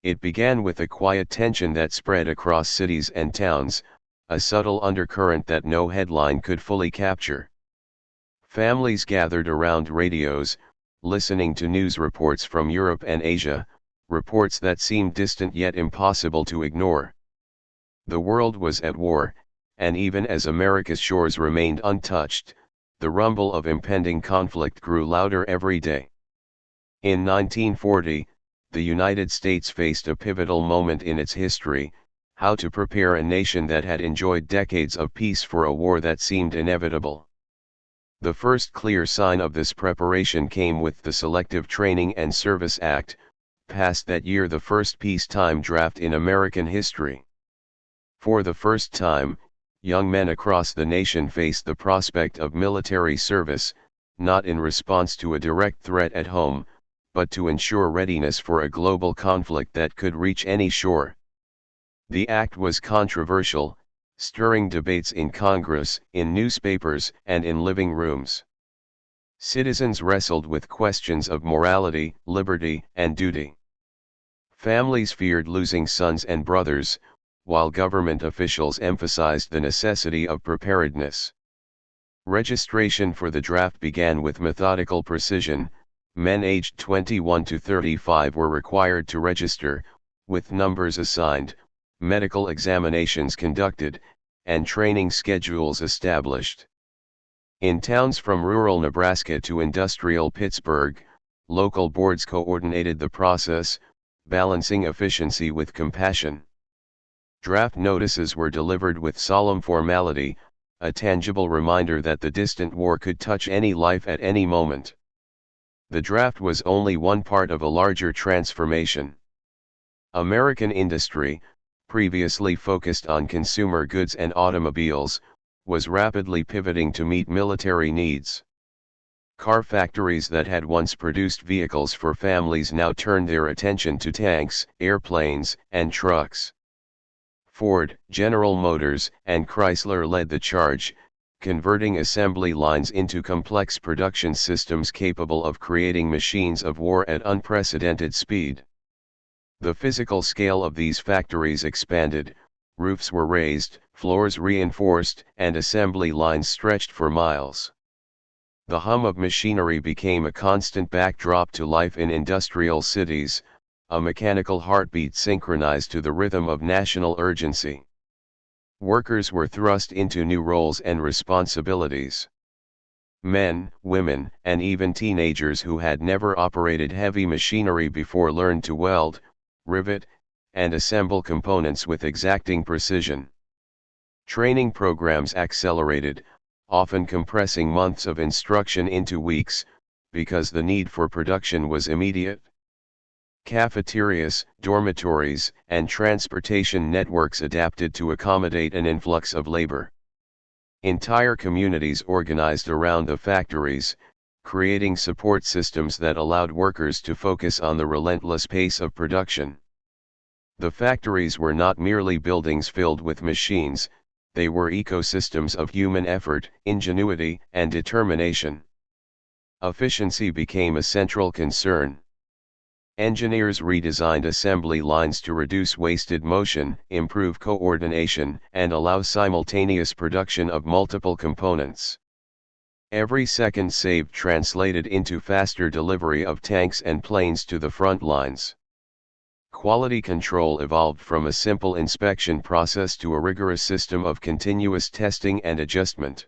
It began with a quiet tension that spread across cities and towns, a subtle undercurrent that no headline could fully capture. Families gathered around radios, listening to news reports from Europe and Asia, reports that seemed distant yet impossible to ignore. The world was at war, and even as America's shores remained untouched, the rumble of impending conflict grew louder every day. In 1940, the United States faced a pivotal moment in its history: how to prepare a nation that had enjoyed decades of peace for a war that seemed inevitable. The first clear sign of this preparation came with the Selective Training and Service Act, passed that year, the first peacetime draft in American history. For the first time, young men across the nation faced the prospect of military service, not in response to a direct threat at home, but to ensure readiness for a global conflict that could reach any shore. The act was controversial, stirring debates in Congress, in newspapers, and in living rooms. Citizens wrestled with questions of morality, liberty, and duty. Families feared losing sons and brothers, while government officials emphasized the necessity of preparedness. Registration for the draft began with methodical precision. Men aged 21 to 35 were required to register, with numbers assigned, medical examinations conducted, and training schedules established. In towns from rural Nebraska to industrial Pittsburgh, local boards coordinated the process, balancing efficiency with compassion. Draft notices were delivered with solemn formality, a tangible reminder that the distant war could touch any life at any moment. The draft was only one part of a larger transformation. American industry, previously focused on consumer goods and automobiles, was rapidly pivoting to meet military needs. Car factories that had once produced vehicles for families now turned their attention to tanks, airplanes, and trucks. Ford, General Motors, and Chrysler led the charge, converting assembly lines into complex production systems capable of creating machines of war at unprecedented speed. The physical scale of these factories expanded, roofs were raised, floors reinforced, and assembly lines stretched for miles. The hum of machinery became a constant backdrop to life in industrial cities, a mechanical heartbeat synchronized to the rhythm of national urgency. Workers were thrust into new roles and responsibilities. Men, women, and even teenagers who had never operated heavy machinery before learned to weld, rivet, and assemble components with exacting precision. Training programs accelerated, often compressing months of instruction into weeks, because the need for production was immediate. Cafeterias, dormitories, and transportation networks adapted to accommodate an influx of labor. Entire communities organized around the factories, creating support systems that allowed workers to focus on the relentless pace of production. The factories were not merely buildings filled with machines, they were ecosystems of human effort, ingenuity, and determination. Efficiency became a central concern. Engineers redesigned assembly lines to reduce wasted motion, improve coordination, and allow simultaneous production of multiple components. Every second saved translated into faster delivery of tanks and planes to the front lines. Quality control evolved from a simple inspection process to a rigorous system of continuous testing and adjustment.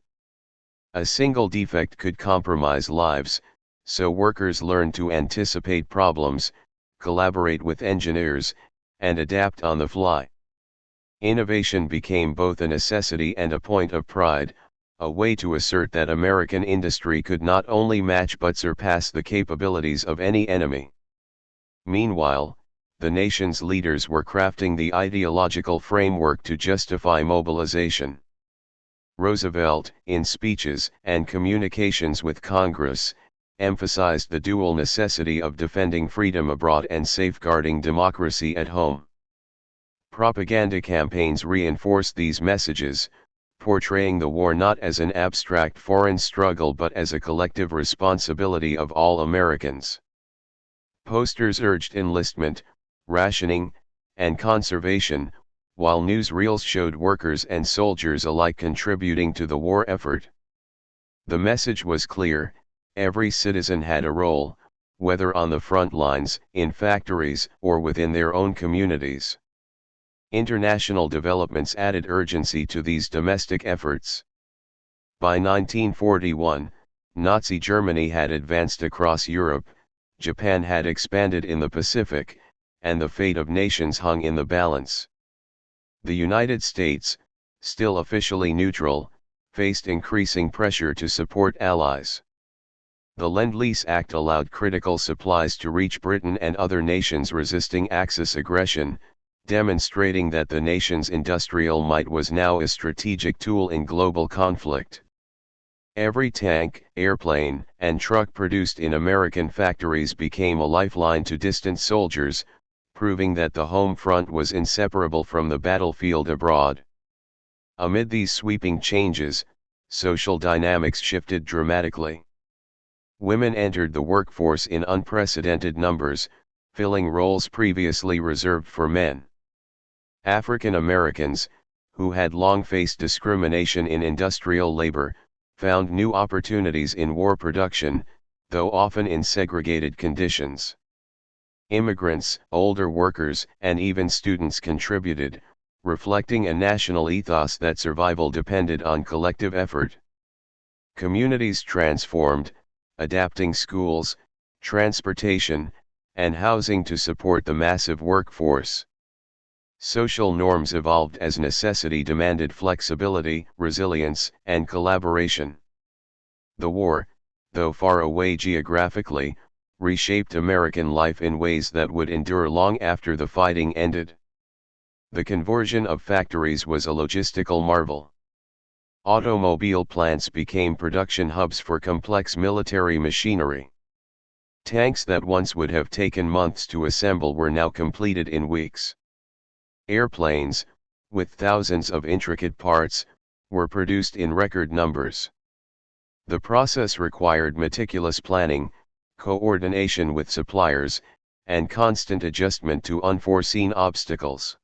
A single defect could compromise lives, so workers learned to anticipate problems, collaborate with engineers, and adapt on the fly. Innovation became both a necessity and a point of pride, a way to assert that American industry could not only match but surpass the capabilities of any enemy. Meanwhile, the nation's leaders were crafting the ideological framework to justify mobilization. Roosevelt, in speeches and communications with Congress, emphasized the dual necessity of defending freedom abroad and safeguarding democracy at home. Propaganda campaigns reinforced these messages, portraying the war not as an abstract foreign struggle but as a collective responsibility of all Americans. Posters urged enlistment, rationing, and conservation, while newsreels showed workers and soldiers alike contributing to the war effort. The message was clear: every citizen had a role, whether on the front lines, in factories, or within their own communities. International developments added urgency to these domestic efforts. By 1941, Nazi Germany had advanced across Europe, Japan had expanded in the Pacific, and the fate of nations hung in the balance. The United States, still officially neutral, faced increasing pressure to support allies. The Lend-Lease Act allowed critical supplies to reach Britain and other nations resisting Axis aggression, demonstrating that the nation's industrial might was now a strategic tool in global conflict. Every tank, airplane, and truck produced in American factories became a lifeline to distant soldiers, proving that the home front was inseparable from the battlefield abroad. Amid these sweeping changes, social dynamics shifted dramatically. Women entered the workforce in unprecedented numbers, filling roles previously reserved for men. African Americans, who had long faced discrimination in industrial labor, found new opportunities in war production, though often in segregated conditions. Immigrants, older workers, and even students contributed, reflecting a national ethos that survival depended on collective effort. Communities transformed, adapting schools, transportation, and housing to support the massive workforce. Social norms evolved as necessity demanded flexibility, resilience, and collaboration. The war, though far away geographically, reshaped American life in ways that would endure long after the fighting ended. The conversion of factories was a logistical marvel. Automobile plants became production hubs for complex military machinery. Tanks that once would have taken months to assemble were now completed in weeks. Airplanes, with thousands of intricate parts, were produced in record numbers. The process required meticulous planning, coordination with suppliers, and constant adjustment to unforeseen obstacles.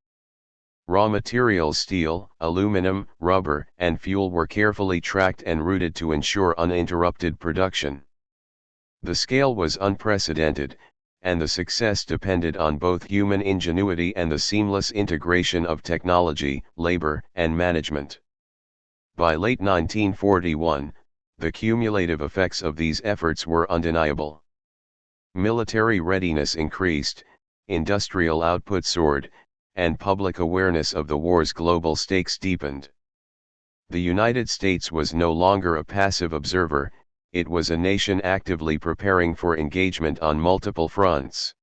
Raw materials, steel, aluminum, rubber, and fuel were carefully tracked and routed to ensure uninterrupted production. The scale was unprecedented, and the success depended on both human ingenuity and the seamless integration of technology, labor, and management. By late 1941, the cumulative effects of these efforts were undeniable. Military readiness increased, industrial output soared, and public awareness of the war's global stakes deepened. The United States was no longer a passive observer, it was a nation actively preparing for engagement on multiple fronts.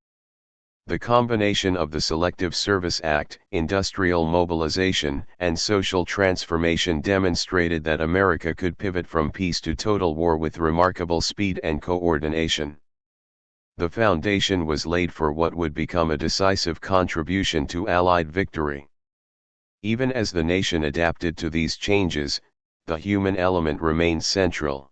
The combination of the Selective Service Act, industrial mobilization, and social transformation demonstrated that America could pivot from peace to total war with remarkable speed and coordination. The foundation was laid for what would become a decisive contribution to Allied victory. Even as the nation adapted to these changes, the human element remained central.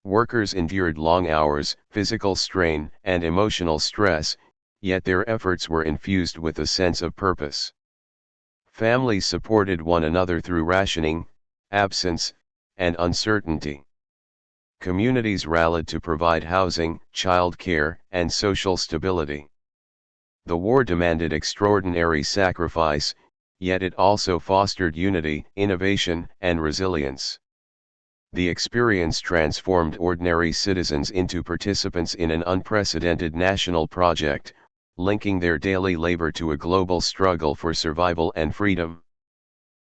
Workers endured long hours, physical strain, and emotional stress, yet their efforts were infused with a sense of purpose. Families supported one another through rationing, absence, and uncertainty. Communities rallied to provide housing, child care, and social stability. The war demanded extraordinary sacrifice, yet it also fostered unity, innovation, and resilience. The experience transformed ordinary citizens into participants in an unprecedented national project, linking their daily labor to a global struggle for survival and freedom.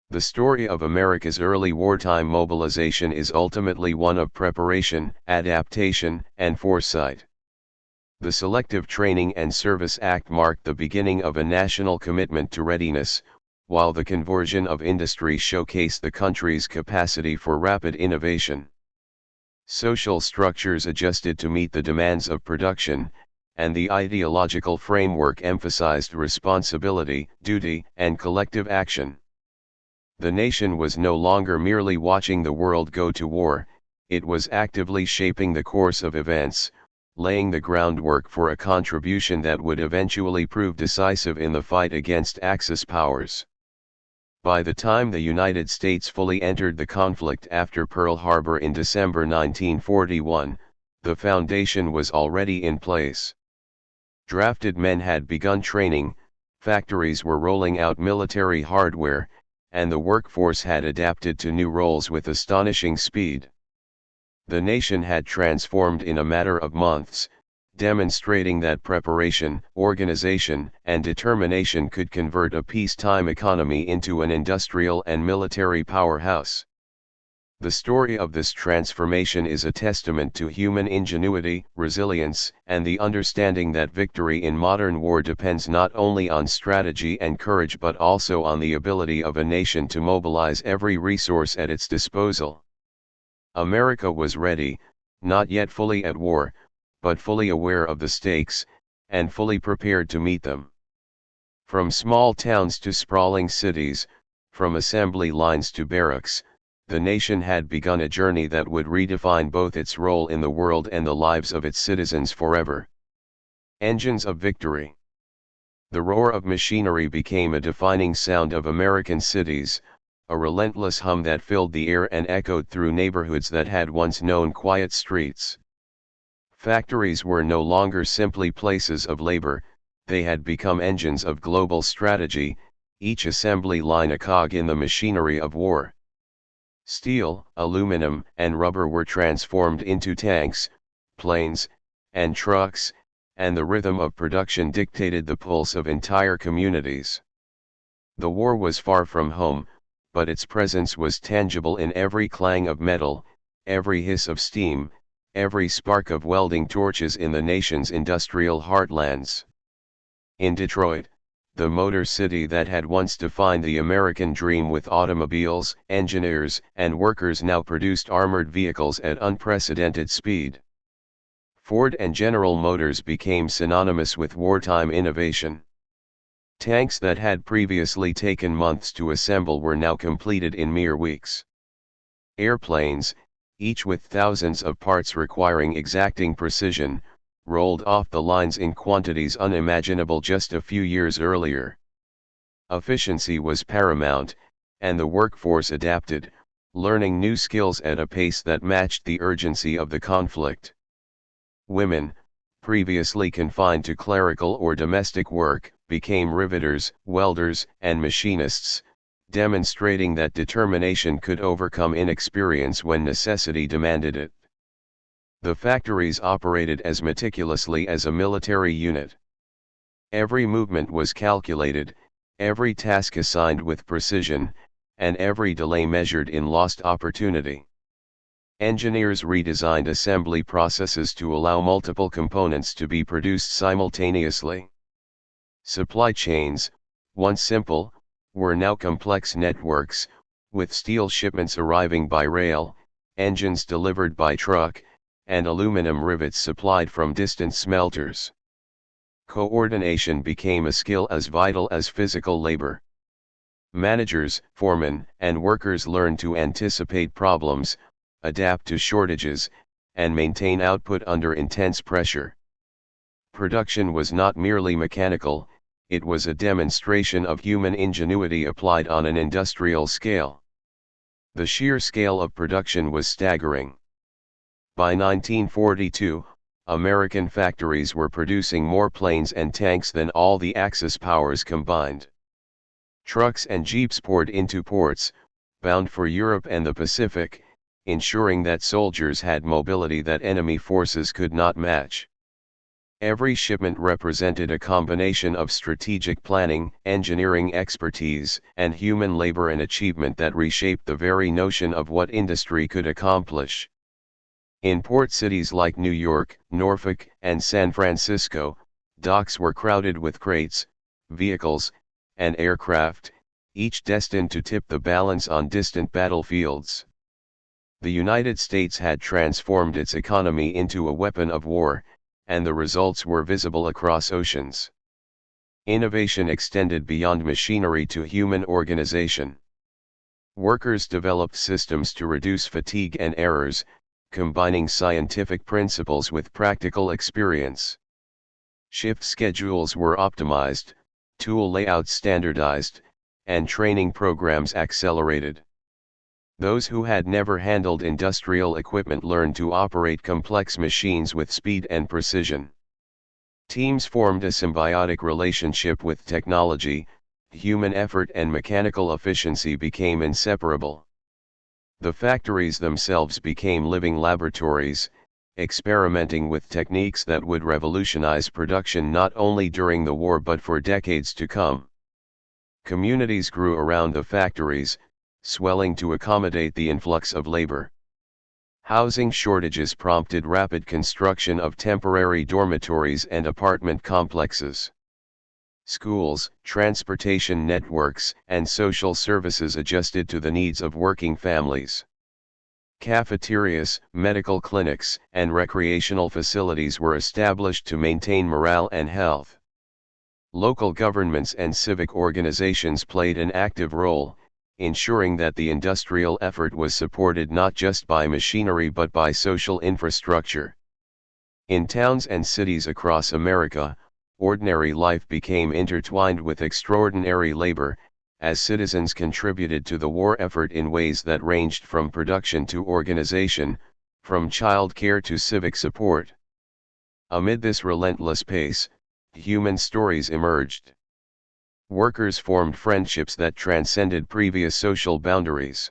The story of America's early wartime mobilization is ultimately one of preparation, adaptation, and foresight. The Selective Training and Service Act marked the beginning of a national commitment to readiness, while the conversion of industry showcased the country's capacity for rapid innovation. Social structures adjusted to meet the demands of production, and the ideological framework emphasized responsibility, duty, and collective action. The nation was no longer merely watching the world go to war, it was actively shaping the course of events, laying the groundwork for a contribution that would eventually prove decisive in the fight against Axis powers. By the time the United States fully entered the conflict after Pearl Harbor in December 1941, the foundation was already in place. Drafted men had begun training, factories were rolling out military hardware, and the workforce had adapted to new roles with astonishing speed. The nation had transformed in a matter of months, demonstrating that preparation, organization, and determination could convert a peacetime economy into an industrial and military powerhouse. The story of this transformation is a testament to human ingenuity, resilience, and the understanding that victory in modern war depends not only on strategy and courage but also on the ability of a nation to mobilize every resource at its disposal. America was ready, not yet fully at war, but fully aware of the stakes, and fully prepared to meet them. From small towns to sprawling cities, from assembly lines to barracks, the nation had begun a journey that would redefine both its role in the world and the lives of its citizens forever. Engines of victory. The roar of machinery became a defining sound of American cities, a relentless hum that filled the air and echoed through neighborhoods that had once known quiet streets. Factories were no longer simply places of labor, they had become engines of global strategy, each assembly line a cog in the machinery of war. Steel, aluminum, and rubber were transformed into tanks, planes, and trucks, and the rhythm of production dictated the pulse of entire communities. The war was far from home, but its presence was tangible in every clang of metal, every hiss of steam, every spark of welding torches in the nation's industrial heartlands. In Detroit, the motor city that had once defined the American dream with automobiles, engineers, and workers now produced armored vehicles at unprecedented speed. Ford and General Motors became synonymous with wartime innovation. Tanks that had previously taken months to assemble were now completed in mere weeks. Airplanes, each with thousands of parts requiring exacting precision, rolled off the lines in quantities unimaginable just a few years earlier. Efficiency was paramount, and the workforce adapted, learning new skills at a pace that matched the urgency of the conflict. Women, previously confined to clerical or domestic work, became riveters, welders, and machinists, demonstrating that determination could overcome inexperience when necessity demanded it. The factories operated as meticulously as a military unit. Every movement was calculated, every task assigned with precision, and every delay measured in lost opportunity. Engineers redesigned assembly processes to allow multiple components to be produced simultaneously. Supply chains, once simple, were now complex networks, with steel shipments arriving by rail, engines delivered by truck, and aluminum rivets supplied from distant smelters. Coordination became a skill as vital as physical labor. Managers, foremen, and workers learned to anticipate problems, adapt to shortages, and maintain output under intense pressure. Production was not merely mechanical, it was a demonstration of human ingenuity applied on an industrial scale. The sheer scale of production was staggering. By 1942, American factories were producing more planes and tanks than all the Axis powers combined. Trucks and jeeps poured into ports, bound for Europe and the Pacific, ensuring that soldiers had mobility that enemy forces could not match. Every shipment represented a combination of strategic planning, engineering expertise, and human labor, an achievement that reshaped the very notion of what industry could accomplish. In port cities like New York, Norfolk, and San Francisco, docks were crowded with crates, vehicles, and aircraft, each destined to tip the balance on distant battlefields. The United States had transformed its economy into a weapon of war, and the results were visible across oceans. Innovation extended beyond machinery to human organization. Workers developed systems to reduce fatigue and errors, combining scientific principles with practical experience. Shift schedules were optimized, tool layouts standardized, and training programs accelerated. Those who had never handled industrial equipment learned to operate complex machines with speed and precision. Teams formed a symbiotic relationship with technology, human effort and mechanical efficiency became inseparable. The factories themselves became living laboratories, experimenting with techniques that would revolutionize production not only during the war but for decades to come. Communities grew around the factories, swelling to accommodate the influx of labor. Housing shortages prompted rapid construction of temporary dormitories and apartment complexes. Schools, transportation networks, and social services adjusted to the needs of working families. Cafeterias, medical clinics, and recreational facilities were established to maintain morale and health. Local governments and civic organizations played an active role, ensuring that the industrial effort was supported not just by machinery but by social infrastructure. In towns and cities across America, ordinary life became intertwined with extraordinary labor, as citizens contributed to the war effort in ways that ranged from production to organization, from child care to civic support. Amid this relentless pace, human stories emerged. Workers formed friendships that transcended previous social boundaries.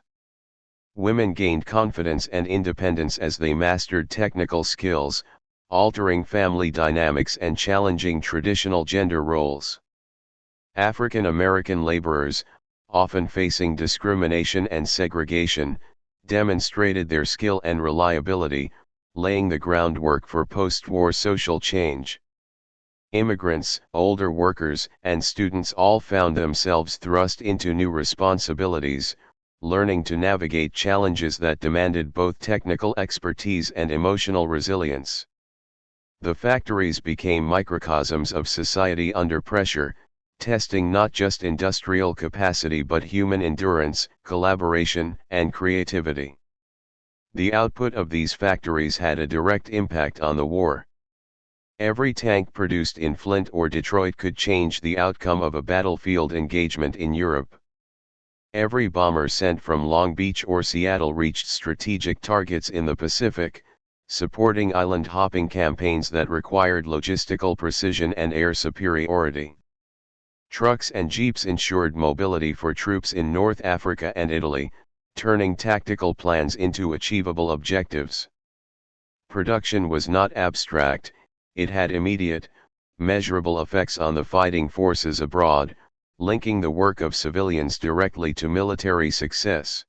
Women gained confidence and independence as they mastered technical skills, altering family dynamics and challenging traditional gender roles. African American laborers, often facing discrimination and segregation, demonstrated their skill and reliability, laying the groundwork for post-war social change. Immigrants, older workers, and students all found themselves thrust into new responsibilities, learning to navigate challenges that demanded both technical expertise and emotional resilience. The factories became microcosms of society under pressure, testing not just industrial capacity but human endurance, collaboration, and creativity. The output of these factories had a direct impact on the war. Every tank produced in Flint or Detroit could change the outcome of a battlefield engagement in Europe. Every bomber sent from Long Beach or Seattle reached strategic targets in the Pacific, supporting island-hopping campaigns that required logistical precision and air superiority. Trucks and jeeps ensured mobility for troops in North Africa and Italy, turning tactical plans into achievable objectives. Production was not abstract, it had immediate, measurable effects on the fighting forces abroad, linking the work of civilians directly to military success.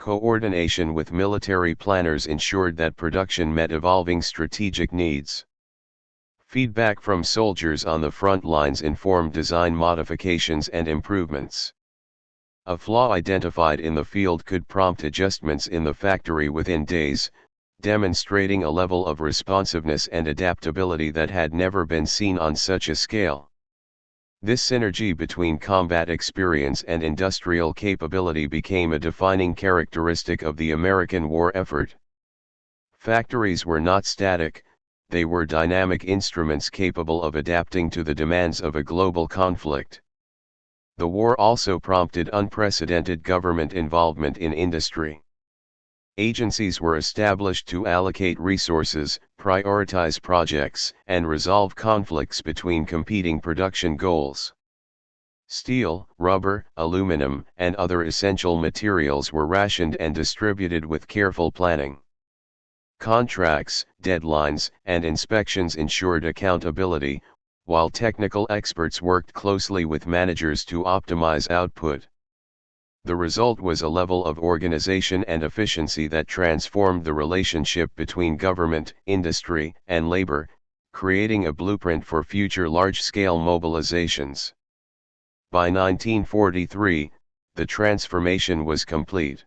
Coordination with military planners ensured that production met evolving strategic needs. Feedback from soldiers on the front lines informed design modifications and improvements. A flaw identified in the field could prompt adjustments in the factory within days, demonstrating a level of responsiveness and adaptability that had never been seen on such a scale. This synergy between combat experience and industrial capability became a defining characteristic of the American war effort. Factories were not static, they were dynamic instruments capable of adapting to the demands of a global conflict. The war also prompted unprecedented government involvement in industry. Agencies were established to allocate resources, prioritize projects, and resolve conflicts between competing production goals. Steel, rubber, aluminum, and other essential materials were rationed and distributed with careful planning. Contracts, deadlines, and inspections ensured accountability, while technical experts worked closely with managers to optimize output. The result was a level of organization and efficiency that transformed the relationship between government, industry, and labor, creating a blueprint for future large-scale mobilizations. By 1943, the transformation was complete.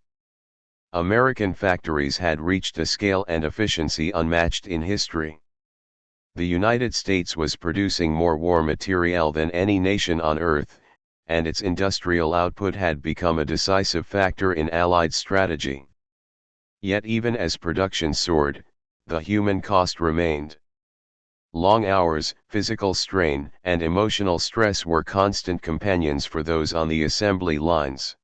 American factories had reached a scale and efficiency unmatched in history. The United States was producing more war materiel than any nation on Earth, and its industrial output had become a decisive factor in Allied strategy. Yet even as production soared, the human cost remained. Long hours, physical strain, and emotional stress were constant companions for those on the assembly lines.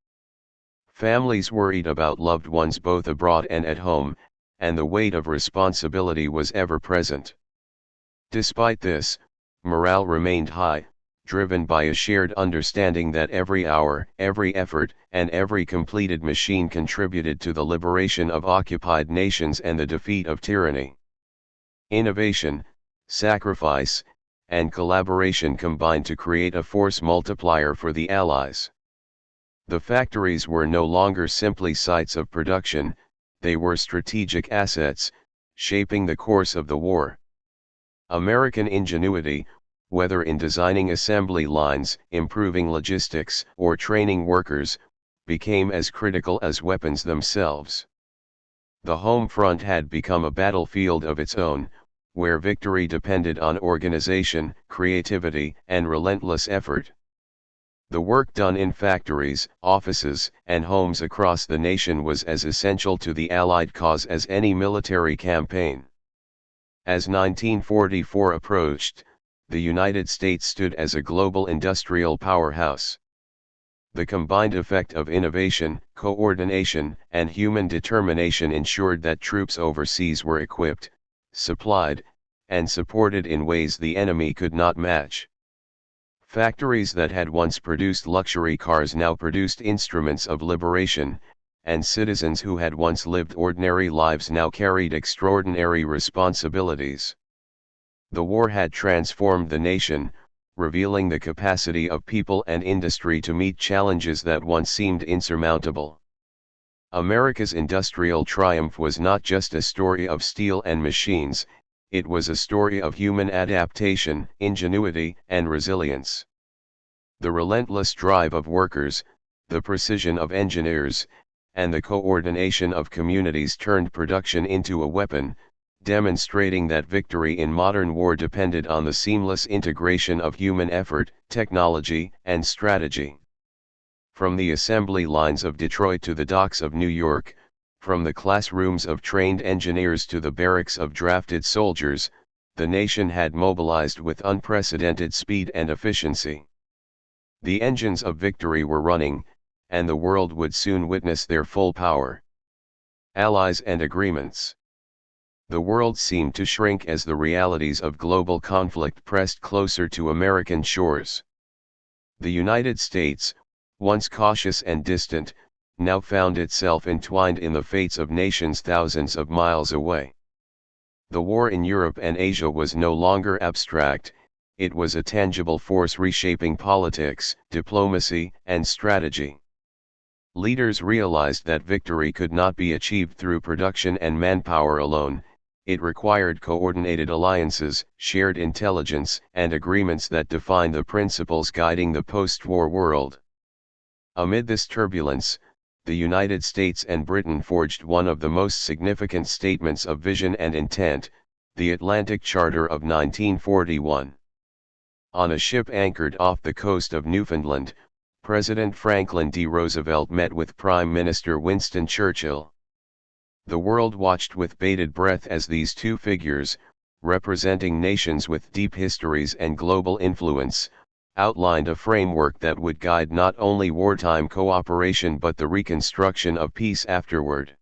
Families worried about loved ones both abroad and at home, and the weight of responsibility was ever present. Despite this, morale remained high, driven by a shared understanding that every hour, every effort, and every completed machine contributed to the liberation of occupied nations and the defeat of tyranny. Innovation, sacrifice, and collaboration combined to create a force multiplier for the Allies. The factories were no longer simply sites of production, they were strategic assets, shaping the course of the war. American ingenuity, whether in designing assembly lines, improving logistics, or training workers, became as critical as weapons themselves. The home front had become a battlefield of its own, where victory depended on organization, creativity, and relentless effort. The work done in factories, offices, and homes across the nation was as essential to the Allied cause as any military campaign. As 1944 approached, the United States stood as a global industrial powerhouse. The combined effect of innovation, coordination, and human determination ensured that troops overseas were equipped, supplied, and supported in ways the enemy could not match. Factories that had once produced luxury cars now produced instruments of liberation, and citizens who had once lived ordinary lives now carried extraordinary responsibilities. The war had transformed the nation, revealing the capacity of people and industry to meet challenges that once seemed insurmountable. America's industrial triumph was not just a story of steel and machines, it was a story of human adaptation, ingenuity, and resilience. The relentless drive of workers, the precision of engineers, and the coordination of communities turned production into a weapon, demonstrating that victory in modern war depended on the seamless integration of human effort, technology, and strategy. From the assembly lines of Detroit to the docks of New York, from the classrooms of trained engineers to the barracks of drafted soldiers, the nation had mobilized with unprecedented speed and efficiency. The engines of victory were running, and the world would soon witness their full power. Allies and agreements. The world seemed to shrink as the realities of global conflict pressed closer to American shores. The United States, once cautious and distant, now found itself entwined in the fates of nations thousands of miles away. The war in Europe and Asia was no longer abstract, it was a tangible force reshaping politics, diplomacy, and strategy. Leaders realized that victory could not be achieved through production and manpower alone, it required coordinated alliances, shared intelligence, and agreements that define the principles guiding the post-war world. Amid this turbulence, the United States and Britain forged one of the most significant statements of vision and intent, the Atlantic Charter of 1941. On a ship anchored off the coast of Newfoundland, President Franklin D. Roosevelt met with Prime Minister Winston Churchill. The world watched with bated breath as these two figures, representing nations with deep histories and global influence, outlined a framework that would guide not only wartime cooperation but the reconstruction of peace afterward.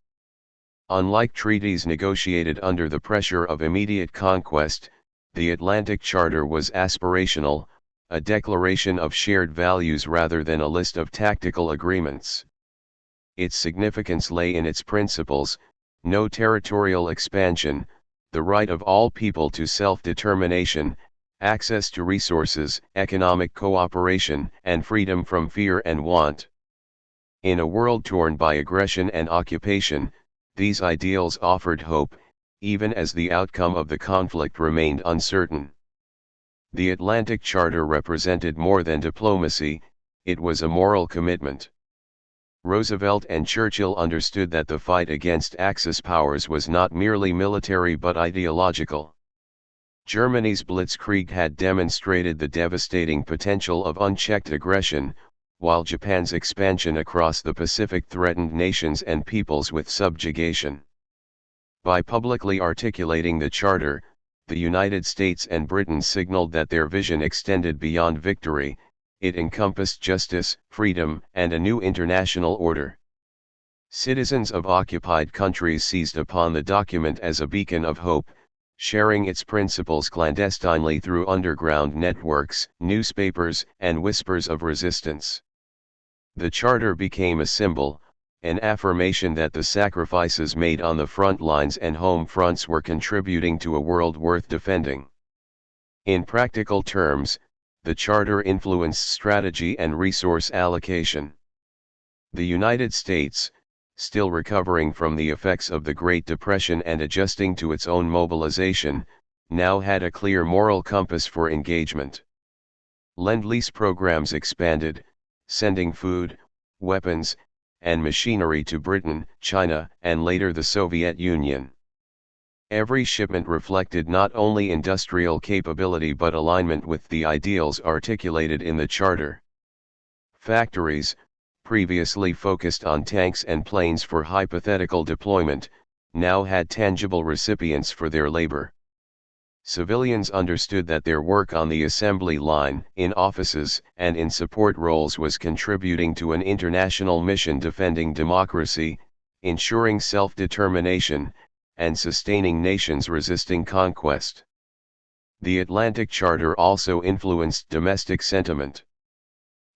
Unlike treaties negotiated under the pressure of immediate conquest, the Atlantic Charter was aspirational, a declaration of shared values rather than a list of tactical agreements. Its significance lay in its principles: no territorial expansion, the right of all people to self-determination, access to resources, economic cooperation, and freedom from fear and want. In a world torn by aggression and occupation, these ideals offered hope, even as the outcome of the conflict remained uncertain. The Atlantic Charter represented more than diplomacy, it was a moral commitment. Roosevelt and Churchill understood that the fight against Axis powers was not merely military but ideological. Germany's blitzkrieg had demonstrated the devastating potential of unchecked aggression, while Japan's expansion across the Pacific threatened nations and peoples with subjugation. By publicly articulating the Charter, the United States and Britain signaled that their vision extended beyond victory. It encompassed justice, freedom, and a new international order. Citizens of occupied countries seized upon the document as a beacon of hope, sharing its principles clandestinely through underground networks, newspapers, and whispers of resistance. The Charter became a symbol, an affirmation that the sacrifices made on the front lines and home fronts were contributing to a world worth defending. In practical terms, the Charter influenced strategy and resource allocation. The United States, still recovering from the effects of the Great Depression and adjusting to its own mobilization, now had a clear moral compass for engagement. Lend-Lease programs expanded, sending food, weapons, and machinery to Britain, China, and later the Soviet Union. Every shipment reflected not only industrial capability but alignment with the ideals articulated in the Charter. Factories, previously focused on tanks and planes for hypothetical deployment, now had tangible recipients for their labor. Civilians understood that their work on the assembly line, in offices, and in support roles was contributing to an international mission defending democracy, ensuring self-determination, and sustaining nations resisting conquest. The Atlantic Charter also influenced domestic sentiment.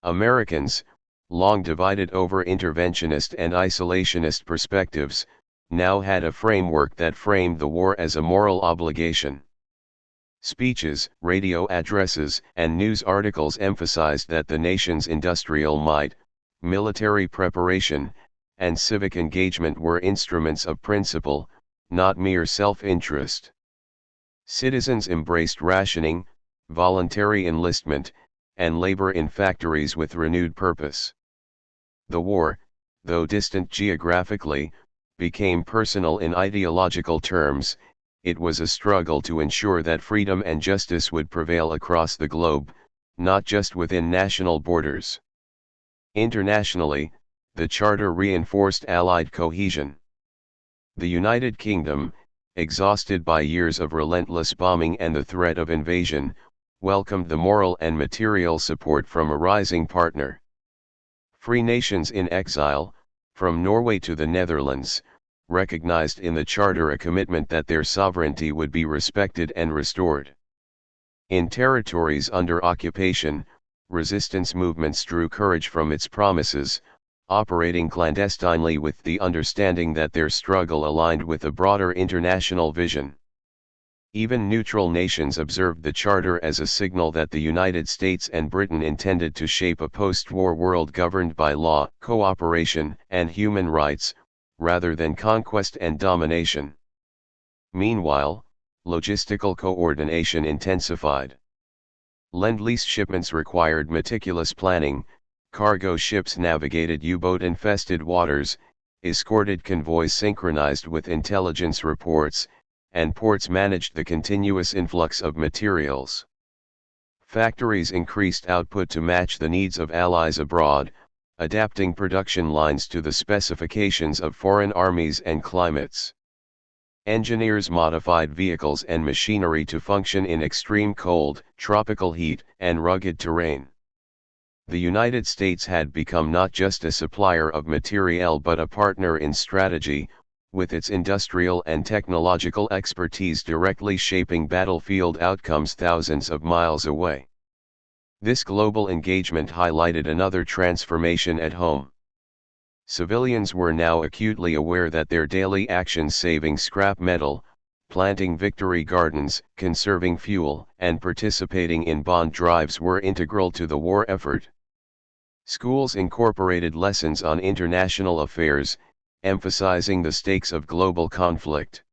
Americans, long divided over interventionist and isolationist perspectives, now had a framework that framed the war as a moral obligation. Speeches, radio addresses, and news articles emphasized that the nation's industrial might, military preparation, and civic engagement were instruments of principle, not mere self-interest. Citizens embraced rationing, voluntary enlistment, and labor in factories with renewed purpose. The war, though distant geographically, became personal in ideological terms. It was a struggle to ensure that freedom and justice would prevail across the globe, not just within national borders. Internationally, the Charter reinforced Allied cohesion. The United Kingdom, exhausted by years of relentless bombing and the threat of invasion, welcomed the moral and material support from a rising partner. Free nations in exile, from Norway to the Netherlands, recognized in the Charter a commitment that their sovereignty would be respected and restored. In territories under occupation, resistance movements drew courage from its promises, operating clandestinely with the understanding that their struggle aligned with a broader international vision. Even neutral nations observed the Charter as a signal that the United States and Britain intended to shape a post-war world governed by law, cooperation, and human rights, rather than conquest and domination. Meanwhile, logistical coordination intensified. Lend-Lease shipments required meticulous planning. Cargo ships navigated U-boat-infested waters, escorted convoys synchronized with intelligence reports, and ports managed the continuous influx of materials. Factories increased output to match the needs of allies abroad, adapting production lines to the specifications of foreign armies and climates. Engineers modified vehicles and machinery to function in extreme cold, tropical heat, and rugged terrain. The United States had become not just a supplier of materiel but a partner in strategy, with its industrial and technological expertise directly shaping battlefield outcomes thousands of miles away. This global engagement highlighted another transformation at home. Civilians were now acutely aware that their daily actions saving scrap metal, planting victory gardens, conserving fuel, and participating in bond drives were integral to the war effort. Schools incorporated lessons on international affairs, emphasizing the stakes of global conflict.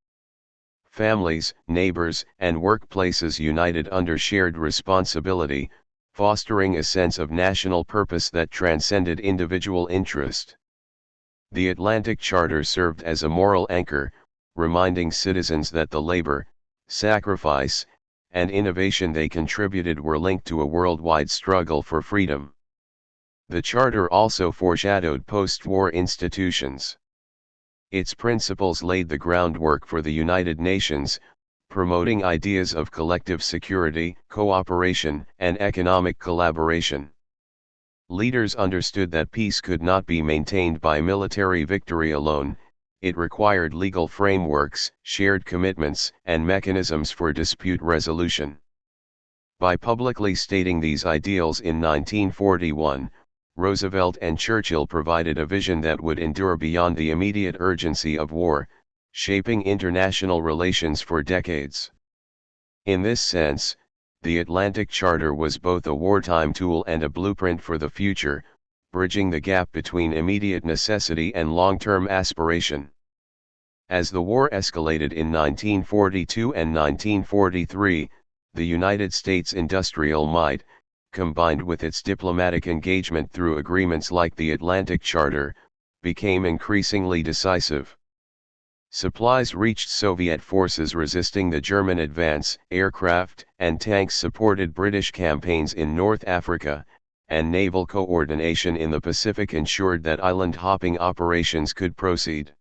Families, neighbors, and workplaces united under shared responsibility, fostering a sense of national purpose that transcended individual interest. The Atlantic Charter served as a moral anchor, reminding citizens that the labor, sacrifice, and innovation they contributed were linked to a worldwide struggle for freedom. The Charter also foreshadowed post-war institutions. Its principles laid the groundwork for the United Nations, promoting ideas of collective security, cooperation, and economic collaboration. Leaders understood that peace could not be maintained by military victory alone. It required legal frameworks, shared commitments, and mechanisms for dispute resolution. By publicly stating these ideals in 1941, Roosevelt and Churchill provided a vision that would endure beyond the immediate urgency of war, shaping international relations for decades. In this sense, the Atlantic Charter was both a wartime tool and a blueprint for the future, bridging the gap between immediate necessity and long-term aspiration. As the war escalated in 1942 and 1943, the United States' industrial might, combined with its diplomatic engagement through agreements like the Atlantic Charter, became increasingly decisive. Supplies reached Soviet forces resisting the German advance, aircraft and tanks supported British campaigns in North Africa, and naval coordination in the Pacific ensured that island-hopping operations could proceed.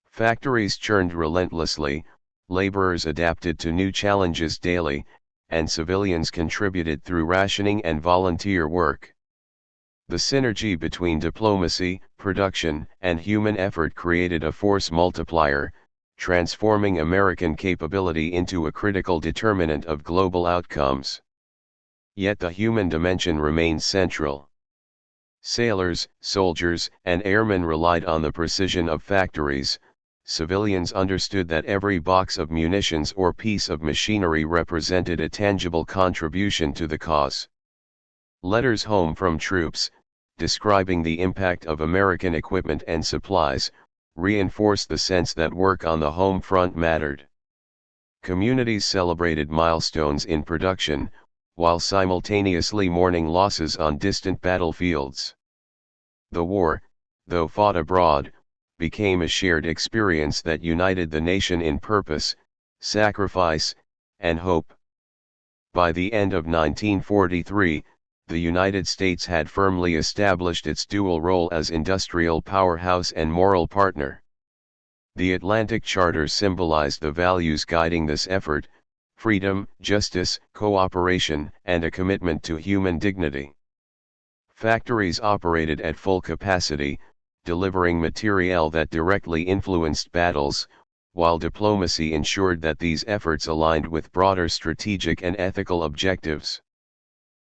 Factories churned relentlessly, laborers adapted to new challenges daily, and civilians contributed through rationing and volunteer work. The synergy between diplomacy, production, and human effort created a force multiplier, transforming American capability into a critical determinant of global outcomes. Yet the human dimension remained central. Sailors, soldiers, and airmen relied on the precision of factories. Civilians understood that every box of munitions or piece of machinery represented a tangible contribution to the cause. Letters home from troops, describing the impact of American equipment and supplies, reinforced the sense that work on the home front mattered. Communities celebrated milestones in production, while simultaneously mourning losses on distant battlefields. The war, though fought abroad, became a shared experience that united the nation in purpose, sacrifice, and hope. By the end of 1943, the United States had firmly established its dual role as industrial powerhouse and moral partner. The Atlantic Charter symbolized the values guiding this effort: freedom, justice, cooperation, and a commitment to human dignity. Factories operated at full capacity, delivering materiel that directly influenced battles, while diplomacy ensured that these efforts aligned with broader strategic and ethical objectives.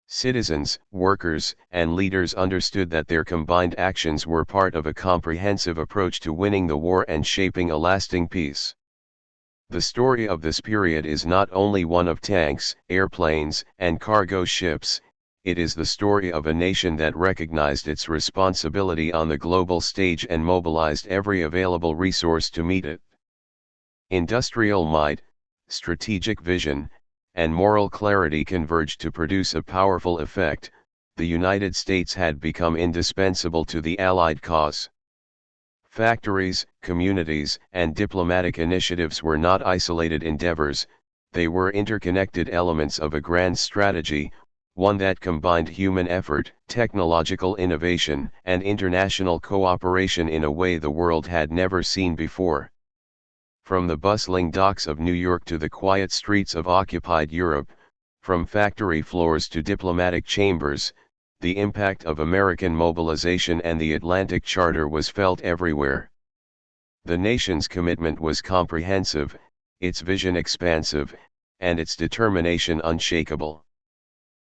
Citizens, workers, and leaders understood that their combined actions were part of a comprehensive approach to winning the war and shaping a lasting peace. The story of this period is not only one of tanks, airplanes, and cargo ships. It is the story of a nation that recognized its responsibility on the global stage and mobilized every available resource to meet it. Industrial might, strategic vision, and moral clarity converged to produce a powerful effect. The United States had become indispensable to the Allied cause. Factories, communities, and diplomatic initiatives were not isolated endeavors, they were interconnected elements of a grand strategy, one that combined human effort, technological innovation, and international cooperation in a way the world had never seen before. From the bustling docks of New York to the quiet streets of occupied Europe, from factory floors to diplomatic chambers, the impact of American mobilization and the Atlantic Charter was felt everywhere. The nation's commitment was comprehensive, its vision expansive, and its determination unshakable.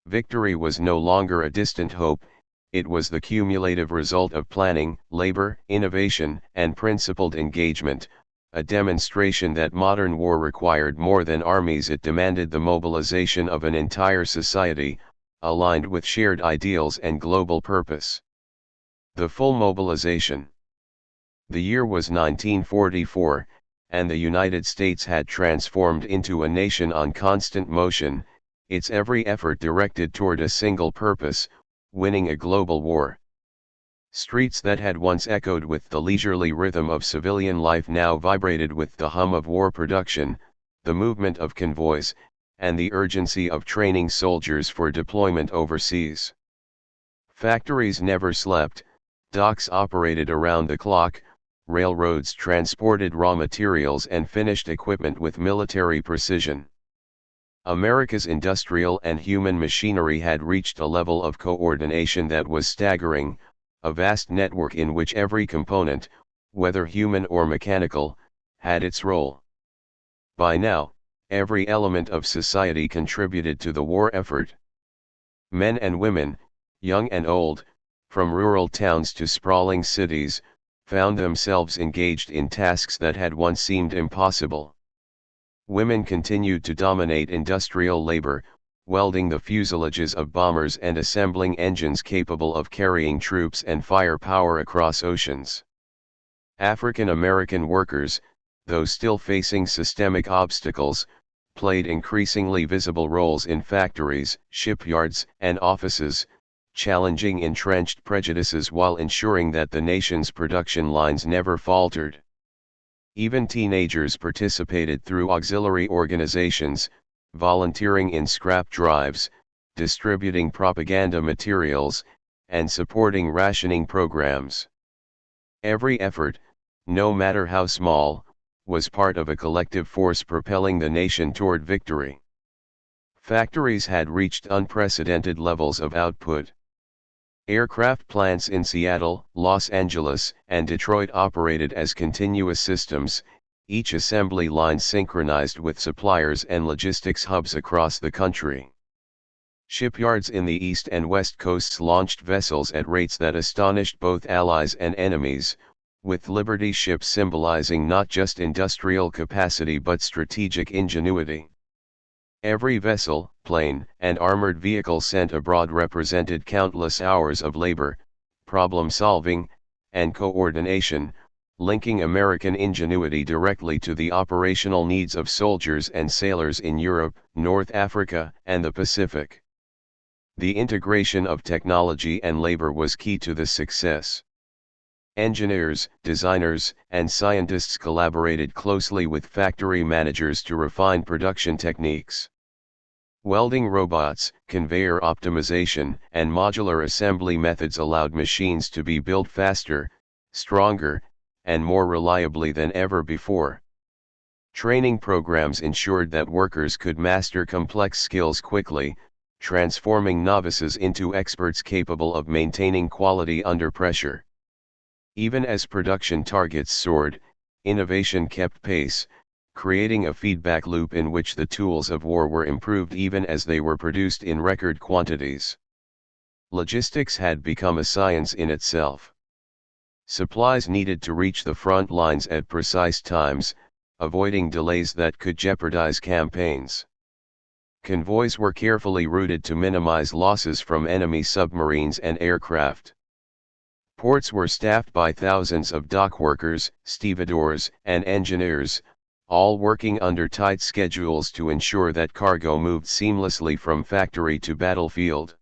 Victory was no longer a distant hope, it was the cumulative result of planning, labor, innovation, and principled engagement, a demonstration that modern war required more than armies. It demanded the mobilization of an entire society, aligned with shared ideals and global purpose. The full mobilization. The year was 1944, and the United States had transformed into a nation on constant motion, its every effort directed toward a single purpose: winning a global war. Streets that had once echoed with the leisurely rhythm of civilian life now vibrated with the hum of war production, the movement of convoys, and the urgency of training soldiers for deployment overseas. Factories never slept, docks operated around the clock, railroads transported raw materials and finished equipment with military precision. America's industrial and human machinery had reached a level of coordination that was staggering, a vast network in which every component, whether human or mechanical, had its role. By now, every element of society contributed to the war effort. Men and women, young and old, from rural towns to sprawling cities, found themselves engaged in tasks that had once seemed impossible. Women continued to dominate industrial labor, welding the fuselages of bombers and assembling engines capable of carrying troops and firepower across oceans. African American workers, though still facing systemic obstacles, played increasingly visible roles in factories, shipyards, and offices, challenging entrenched prejudices while ensuring that the nation's production lines never faltered. Even teenagers participated through auxiliary organizations, volunteering in scrap drives, distributing propaganda materials, and supporting rationing programs. Every effort, no matter how small, was part of a collective force propelling the nation toward victory. Factories had reached unprecedented levels of output. Aircraft plants in Seattle, Los Angeles, and Detroit operated as continuous systems, each assembly line synchronized with suppliers and logistics hubs across the country. Shipyards in the East and West Coasts launched vessels at rates that astonished both allies and enemies, with Liberty ships symbolizing not just industrial capacity but strategic ingenuity. Every vessel, plane, and armored vehicle sent abroad represented countless hours of labor, problem-solving, and coordination, linking American ingenuity directly to the operational needs of soldiers and sailors in Europe, North Africa, and the Pacific. The integration of technology and labor was key to this success. Engineers, designers, and scientists collaborated closely with factory managers to refine production techniques. Welding robots, conveyor optimization, and modular assembly methods allowed machines to be built faster, stronger, and more reliably than ever before. Training programs ensured that workers could master complex skills quickly, transforming novices into experts capable of maintaining quality under pressure. Even as production targets soared, innovation kept pace, creating a feedback loop in which the tools of war were improved even as they were produced in record quantities. Logistics had become a science in itself. Supplies needed to reach the front lines at precise times, avoiding delays that could jeopardize campaigns. Convoys were carefully routed to minimize losses from enemy submarines and aircraft. Ports were staffed by thousands of dock workers, stevedores, and engineers, all working under tight schedules to ensure that cargo moved seamlessly from factory to battlefield.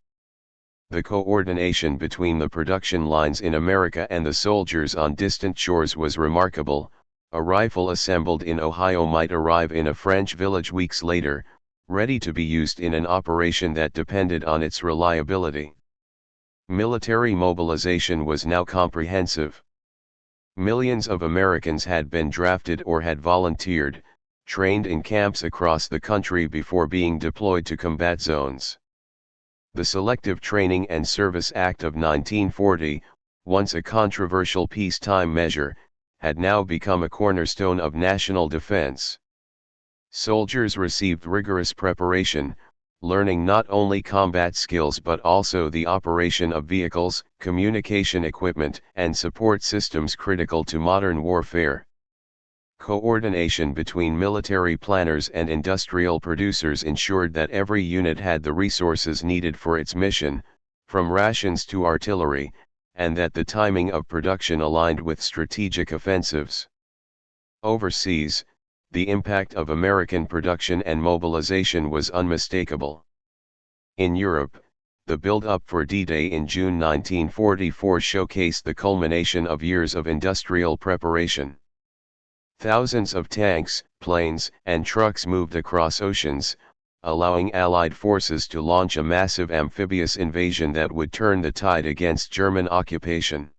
The coordination between the production lines in America and the soldiers on distant shores was remarkable. A rifle assembled in Ohio might arrive in a French village weeks later, ready to be used in an operation that depended on its reliability. Military mobilization was now comprehensive. Millions of Americans had been drafted or had volunteered, trained in camps across the country before being deployed to combat zones. The Selective Training and Service Act of 1940, once a controversial peacetime measure, had now become a cornerstone of national defense. Soldiers received rigorous preparation, learning not only combat skills but also the operation of vehicles, communication equipment, and support systems critical to modern warfare. Coordination between military planners and industrial producers ensured that every unit had the resources needed for its mission, from rations to artillery, and that the timing of production aligned with strategic offensives. Overseas, the impact of American production and mobilization was unmistakable. In Europe, the build-up for D-Day in June 1944 showcased the culmination of years of industrial preparation. Thousands of tanks, planes, and trucks moved across oceans, allowing Allied forces to launch a massive amphibious invasion that would turn the tide against German occupation.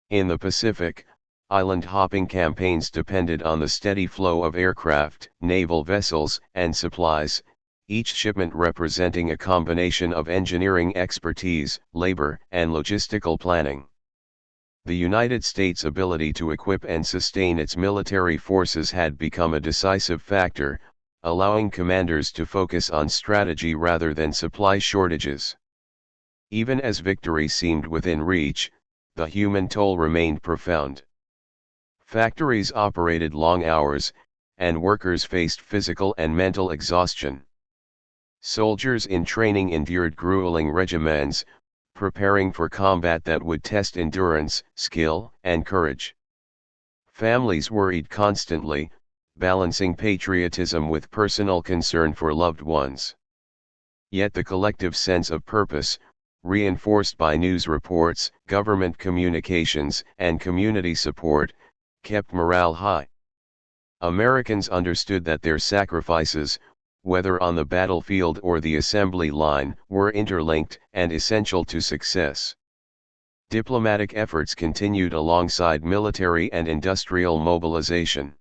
In the Pacific, island-hopping campaigns depended on the steady flow of aircraft, naval vessels, and supplies, each shipment representing a combination of engineering expertise, labor, and logistical planning. The United States' ability to equip and sustain its military forces had become a decisive factor, allowing commanders to focus on strategy rather than supply shortages. Even as victory seemed within reach, the human toll remained profound. Factories operated long hours, and workers faced physical and mental exhaustion. Soldiers in training endured grueling regimens, preparing for combat that would test endurance, skill, and courage. Families worried constantly, balancing patriotism with personal concern for loved ones. Yet the collective sense of purpose, reinforced by news reports, government communications, and community support, kept morale high. Americans understood that their sacrifices, whether on the battlefield or the assembly line, were interlinked and essential to success. Diplomatic efforts continued alongside military and industrial mobilization.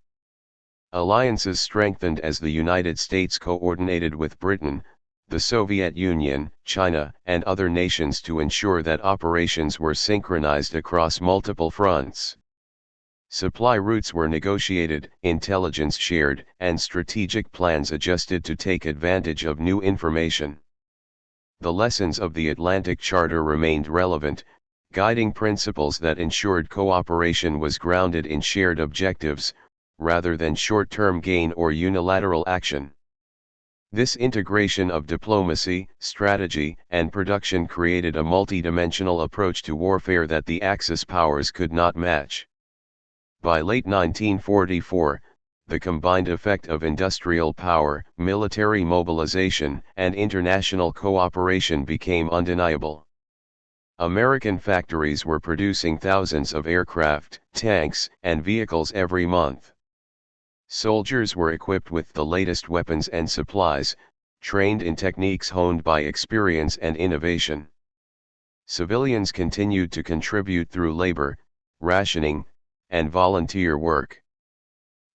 Alliances strengthened as the United States coordinated with Britain, the Soviet Union, China, and other nations to ensure that operations were synchronized across multiple fronts. Supply routes were negotiated, intelligence shared, and strategic plans adjusted to take advantage of new information. The lessons of the Atlantic Charter remained relevant, guiding principles that ensured cooperation was grounded in shared objectives, rather than short-term gain or unilateral action. This integration of diplomacy, strategy, and production created a multidimensional approach to warfare that the Axis powers could not match. By late 1944, the combined effect of industrial power, military mobilization, and international cooperation became undeniable. American factories were producing thousands of aircraft, tanks, and vehicles every month. Soldiers were equipped with the latest weapons and supplies, trained in techniques honed by experience and innovation. Civilians continued to contribute through labor, rationing, and volunteer work.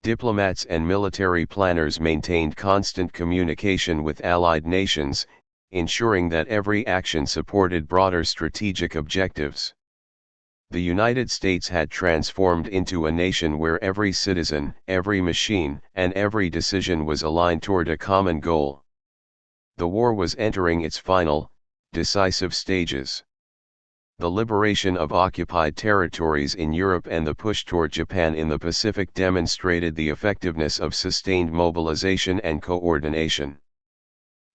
Diplomats and military planners maintained constant communication with allied nations, ensuring that every action supported broader strategic objectives. The United States had transformed into a nation where every citizen, every machine, and every decision was aligned toward a common goal. The war was entering its final, decisive stages. The liberation of occupied territories in Europe and the push toward Japan in the Pacific demonstrated the effectiveness of sustained mobilization and coordination.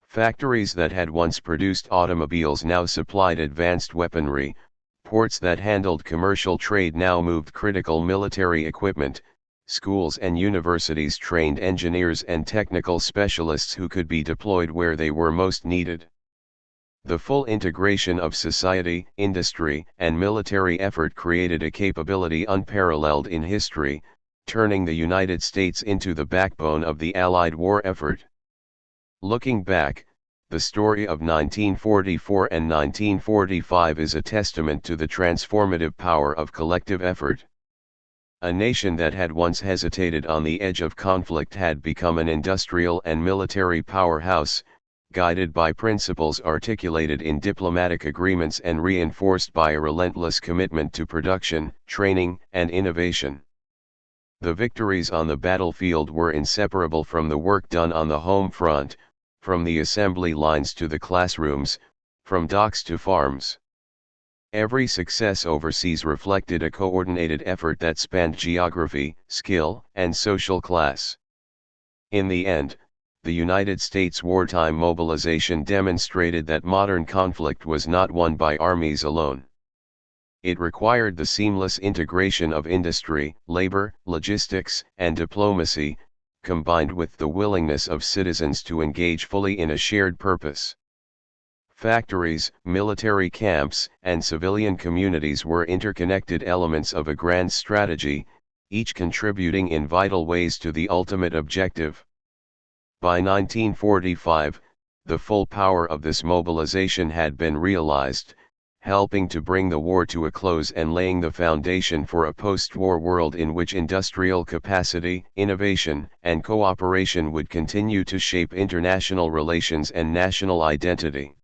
Factories that had once produced automobiles now supplied advanced weaponry, ports that handled commercial trade now moved critical military equipment, schools and universities trained engineers and technical specialists who could be deployed where they were most needed. The full integration of society, industry, and military effort created a capability unparalleled in history, turning the United States into the backbone of the Allied war effort. Looking back, the story of 1944 and 1945 is a testament to the transformative power of collective effort. A nation that had once hesitated on the edge of conflict had become an industrial and military powerhouse, guided by principles articulated in diplomatic agreements and reinforced by a relentless commitment to production, training, and innovation. The victories on the battlefield were inseparable from the work done on the home front, from the assembly lines to the classrooms, from docks to farms. Every success overseas reflected a coordinated effort that spanned geography, skill, and social class. In the end, the United States wartime mobilization demonstrated that modern conflict was not won by armies alone. It required the seamless integration of industry, labor, logistics, and diplomacy, combined with the willingness of citizens to engage fully in a shared purpose. Factories, military camps, and civilian communities were interconnected elements of a grand strategy, each contributing in vital ways to the ultimate objective. By 1945, the full power of this mobilization had been realized. helping to bring the war to a close and laying the foundation for a post-war world in which industrial capacity, innovation, and cooperation would continue to shape international relations and national identity.